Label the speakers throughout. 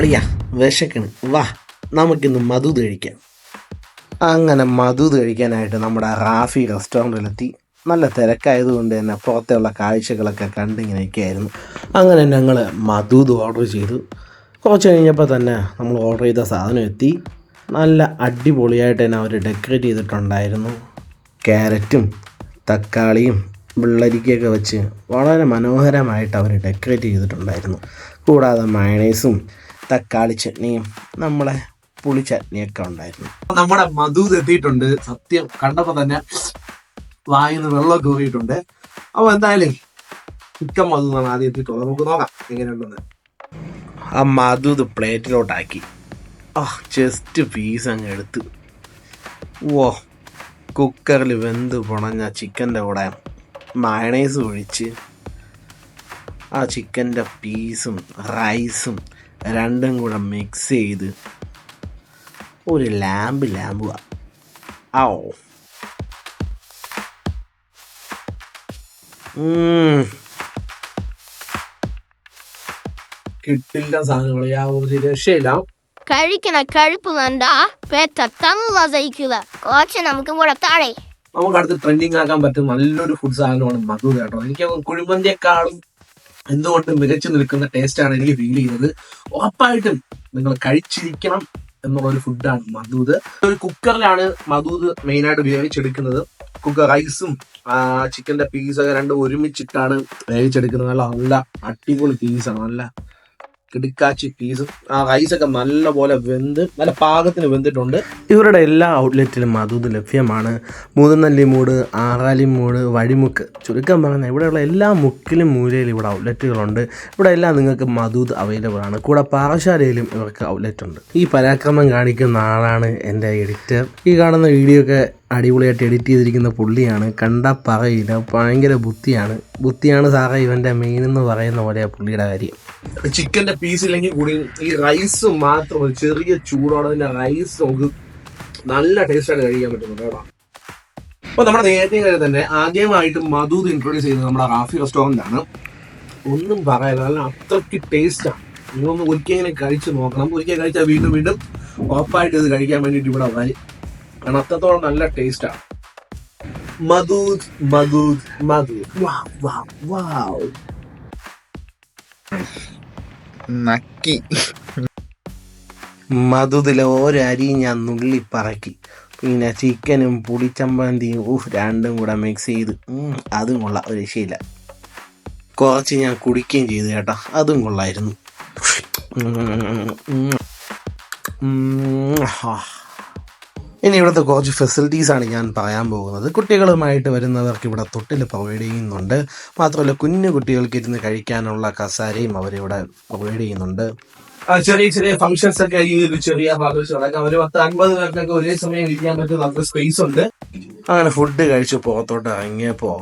Speaker 1: അളിയാ വിശക്കണ്, വാ നമുക്കിന്ന് മധുത് കഴിക്കാം. അങ്ങനെ മധുത് കഴിക്കാനായിട്ട് നമ്മുടെ റാഫി റെസ്റ്റോറൻറ്റിലെത്തി. നല്ല തിരക്കായതുകൊണ്ട് തന്നെ പുറത്തുള്ള കാഴ്ചകളൊക്കെ കണ്ടിങ്ങനെ നിൽക്കുകയായിരുന്നു. അങ്ങനെ ഞങ്ങൾ മധുത് ഓർഡർ ചെയ്തു. കുറച്ച് കഴിഞ്ഞപ്പോൾ തന്നെ നമ്മൾ ഓർഡർ ചെയ്ത സാധനം എത്തി. നല്ല അടിപൊളിയായിട്ട് തന്നെ അവർ ഡെക്കറേറ്റ് ചെയ്തിട്ടുണ്ടായിരുന്നു. ക്യാരറ്റും തക്കാളിയും വെള്ളരിക്കയൊക്കെ വെച്ച് വളരെ മനോഹരമായിട്ട് അവർ ഡെക്കറേറ്റ് ചെയ്തിട്ടുണ്ടായിരുന്നു. കൂടാതെ മയണൈസും തക്കാളി ചട്നിയും നമ്മളെ പുളി ചട്നിയൊക്കെ ഉണ്ടായിരുന്നു.
Speaker 2: നമ്മുടെ മധുത് എത്തിയിട്ടുണ്ട്. സത്യം കണ്ടപ്പോൾ തന്നെ വായിന്ന് വെള്ളമൊക്കെ ഊറിയിട്ടുണ്ട്. അപ്പോൾ എന്തായാലും ചിക്കൻ മധു എന്നാണ് ആദ്യം എത്തിയിട്ടുള്ളത്. നമുക്ക് നോക്കാം എങ്ങനെയുണ്ടെന്ന്.
Speaker 1: ആ മധുത് പ്ലേറ്റിലോട്ടാക്കി ജസ്റ്റ് പീസ് അങ്ങ് എടുത്ത് കുക്കറിൽ വെന്ത് പൊണഞ്ഞ ചിക്കൻ്റെ കൂടെ മയണൈസ് ഒഴിച്ച് ആ ചിക്കൻ്റെ പീസും റൈസും രണ്ടും കൂടെ മിക്സ് ചെയ്ത് ഒരു ലാമ്പുക.
Speaker 2: കിട്ടില്ല സാധനങ്ങൾ, യാതൊരു രക്ഷയില്ല.
Speaker 3: കഴിക്കണ കഴിപ്പ് വേണ്ട, പെട്ടെന്ന് സഹിക്കുക. കുറച്ച് നമുക്ക് കൂടെ താഴെ
Speaker 2: നമുക്ക് അടുത്ത് ട്രെൻഡിങ് ആക്കാൻ പറ്റും നല്ലൊരു ഫുഡ് സാധനമാണ് മധുത് കേട്ടോ. എനിക്ക് കുഴിമന്തിയെക്കാളും എന്തുകൊണ്ട് മികച്ചു നിൽക്കുന്ന ടേസ്റ്റാണ് എനിക്ക് ഫീൽ ചെയ്യുന്നത്. ഉറപ്പായിട്ടും നിങ്ങൾ കഴിച്ചിരിക്കണം എന്നുള്ളൊരു ഫുഡാണ് മധുത്. ഒരു കുക്കറിലാണ് മധുത് മെയിനായിട്ട് വേവിച്ചെടുക്കുന്നത്. കുക്കർ റൈസും ചിക്കൻ്റെ പീസൊക്കെ രണ്ടും ഒരുമിച്ചിട്ടാണ് വേവിച്ചെടുക്കുന്നത്. നല്ല അടിപൊളി പീസാണ്, നല്ല കിടുക്കാച്ചി പീസും. ആ റൈസൊക്കെ നല്ല പോലെ വെന്ത് നല്ല പാകത്തിന് വെന്തിട്ടുണ്ട്.
Speaker 1: ഇവരുടെ എല്ലാ ഔട്ട്ലെറ്റിലും മധുത് ലഭ്യമാണ്. മുതുനല്ലിമൂട്, ആറാലിമൂട്, വഴിമുക്ക്, ചുരുക്കം പറഞ്ഞാൽ ഇവിടെയുള്ള എല്ലാ മുക്കിലും മൂലയിലും ഇവിടെ ഔട്ട്ലെറ്റുകളുണ്ട്. ഇവിടെ എല്ലാം നിങ്ങൾക്ക് മധുത് അവൈലബിൾ ആണ്. കൂടെ പാറശാലയിലും ഇവർക്ക് ഔട്ട്ലെറ്റ് ഉണ്ട്. ഈ പരാക്രമം കാണിക്കുന്ന ആളാണ് എൻ്റെ എഡിറ്റർ. ഈ കാണുന്ന വീഡിയോ ഒക്കെ അടിപൊളിയായിട്ട് എഡിറ്റ് ചെയ്തിരിക്കുന്ന പുള്ളിയാണ്. കണ്ടാൽ പറയില്ല, ഭയങ്കര ബുദ്ധിയാണ് സാറേ ഇവൻ്റെ മെയിൻ എന്ന് പറയുന്ന പോലെ പുള്ളിയുടെ കാര്യം.
Speaker 2: ചിക്കൻ്റെ പീസ് ഇല്ലെങ്കിൽ കൂടി ഈ റൈസ് മാത്രം ഒരു ചെറിയ ചൂടോടെ തന്നെ റൈസ് നമുക്ക് നല്ല ടേസ്റ്റായിട്ട് കഴിക്കാൻ പറ്റുന്നുണ്ട് കേട്ടോ. അപ്പോൾ നമ്മുടെ നേരത്തെ തന്നെ ആദ്യമായിട്ട് മധുത് ഇൻട്രൊഡ്യൂസ് ചെയ്യുന്നത് നമ്മുടെ റാഫി റെസ്റ്റോറൻ്റാണ്. ഒന്നും പറയാല്ല, നല്ല അത്രയ്ക്ക് ടേസ്റ്റാണ്. നിങ്ങളൊന്ന് ഒരിക്കലും കഴിച്ച് നോക്കണം. ഒരിക്കൽ കഴിച്ചാൽ വീണ്ടും ഉറപ്പായിട്ട് ഇത് കഴിക്കാൻ വേണ്ടിയിട്ട് ഇവിടെ വരും. കാരണം അത്രത്തോളം നല്ല ടേസ്റ്റാണ് മധുത്.
Speaker 1: നക്കി മധുതിലെ ഓരോ അരിയും ഞാൻ നുള്ളി പറക്കി. പിന്നെ ചിക്കനും പുളിച്ചമ്പന്തിയും രണ്ടും കൂടെ മിക്സ് ചെയ്ത് അതും കൊള്ളാം, ഒരു രക്ഷയില്ല. കുറച്ച് ഞാൻ കുടിക്കുകയും ചെയ്തു കേട്ടോ, അതും കൊള്ളായിരുന്നു. ഇനി ഇവിടുത്തെ കുറച്ച് ഫെസിലിറ്റീസാണ് ഞാൻ പറയാൻ പോകുന്നത്. കുട്ടികളുമായിട്ട് വരുന്നവർക്ക് ഇവിടെ തൊട്ടിൽ പ്രൊവൈഡ് ചെയ്യുന്നുണ്ട്. മാത്രമല്ല കുഞ്ഞു കുട്ടികൾക്ക് ഇരുന്ന് കഴിക്കാനുള്ള കസാരയും അവരിവിടെ പ്രൊവൈഡ് ചെയ്യുന്നുണ്ട്.
Speaker 2: ചെറിയ ഫംഗ്ഷൻസ് ഒക്കെ ഈ ഒരു ചെറിയ ഭാഗത്ത് ഒരു 10-50 പേർക്കൊക്കെ ഒരേ സമയം ഇരിക്കാൻ പറ്റുന്ന നമുക്ക് സ്പേസ് ഉണ്ട്.
Speaker 1: അങ്ങനെ ഫുഡ് കഴിച്ച് പുറത്തോട്ട് ഇറങ്ങിയപ്പോൾ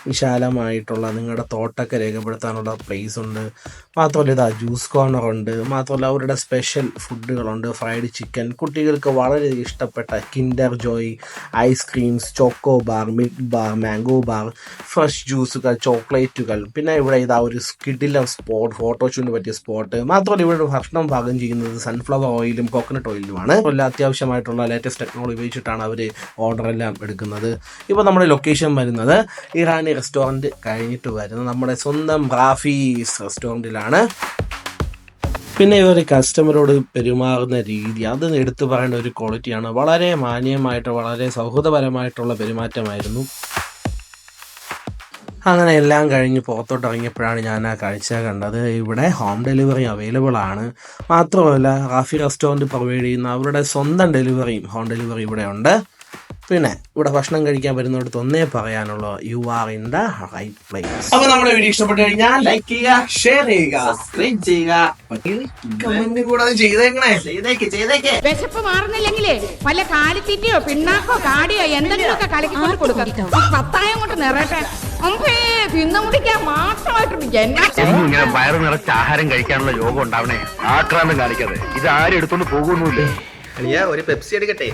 Speaker 1: വിശാലമായിട്ടുള്ള നിങ്ങളുടെ തോട്ടൊക്കെ രേഖപ്പെടുത്താനുള്ള പ്ലേസ് ഉണ്ട്. മാത്രമല്ല ഇതാ ജ്യൂസ് കോർണർ ഉണ്ട്. മാത്രമല്ല അവരുടെ സ്പെഷ്യൽ ഫുഡുകളുണ്ട്. ഫ്രൈഡ് ചിക്കൻ, കുട്ടികൾക്ക് വളരെ ഇഷ്ടപ്പെട്ട Kinder Joy, ice creams, choco bar, milk bar, mango bar, fresh ജ്യൂസുകൾ, ചോക്ലേറ്റുകൾ. പിന്നെ ഇവിടെ ഇതാ ഒരു കിടിലം സ്പോട്ട്, ഫോട്ടോഷൂട്ടിന് പറ്റിയ സ്പോട്ട്. മാത്രമല്ല ഇവിടെ ഭക്ഷണം പാകം ചെയ്യുന്നത് സൺഫ്ലവർ ഓയിലും കോക്കനട്ട് ഓയിലുമാണ്. എല്ലാ അത്യാവശ്യമായിട്ടുള്ള ലേറ്റസ്റ്റ് ടെക്നോളജി ഉപയോഗിച്ചിട്ടാണ് അവർ ഓർഡറെല്ലാം എടുക്കുന്നത്. ഇപ്പോൾ നമ്മുടെ ലൊക്കേഷൻ വരുന്നത് ഇറാനി റെസ്റ്റോറൻറ്റ് കഴിഞ്ഞിട്ട് വരുന്നത് നമ്മുടെ സ്വന്തം റാഫീസ് റെസ്റ്റോറൻറ്റിലാണ്. പിന്നെ ഇവർ കസ്റ്റമറോട് പെരുമാറുന്ന രീതി അത് എടുത്തു പറയേണ്ട ഒരു ക്വാളിറ്റിയാണ്. വളരെ മാന്യമായിട്ട് വളരെ സൗഹൃദപരമായിട്ടുള്ള പെരുമാറ്റമായിരുന്നു. അങ്ങനെ എല്ലാം കഴിഞ്ഞ് പുറത്തോട്ട് ഇറങ്ങിയപ്പോഴാണ് ഞാൻ ആ കാഴ്ച കണ്ടത്. ഇവിടെ ഹോം ഡെലിവറി അവൈലബിൾ ആണ്. മാത്രമല്ല റാഫി റെസ്റ്റോറൻറ്റ് പ്രൊവൈഡ് ചെയ്യുന്ന അവരുടെ സ്വന്തം ഡെലിവറിയും ഹോം ഡെലിവറി ഇവിടെ ഉണ്ട്. പിന്നെ ഇവിടെ ഭക്ഷണം കഴിക്കാൻ വരുന്നിടത്ത് ഒന്നേ പറയാനുള്ളൂ, you are in the right place.
Speaker 2: അപ്പൊ നമ്മുടെ വീഡിയോ ഇഷ്ടപ്പെട്ടു കഴിഞ്ഞാൽ ലൈക്ക് ചെയ്യുക, ഷെയർ ചെയ്യുക, സബ്സ്ക്രൈബ് ചെയ്യുക, കമന്റ് കൂടാതെ ചെയ്തേക്കണേ.
Speaker 4: വിശപ്പ് മാറുന്നില്ലെങ്കിലേ വല്ല കാലിത്തീറ്റയോ പിണ്ണാക്കോ കാടിയോ എന്തെങ്കിലുമൊക്കെ കലക്കിക്കൊണ്ട് കൊടുക്കാം. പത്തായം കൊണ്ട് നിറയട്ടെ. തിന്നു മുടിക്കാൻ മാത്രമായിട്ട്
Speaker 5: വയറ് നിറച്ച ആഹാരം കഴിക്കാനുള്ള യോഗം ഉണ്ടാവണേ. ആക്രാന്തം കാണിക്കാതെ ഇത് ആരും എടുത്തോണ്ട് പോകുന്നില്ലേ.
Speaker 6: ഒരു പെപ്സി എടുക്കട്ടെ?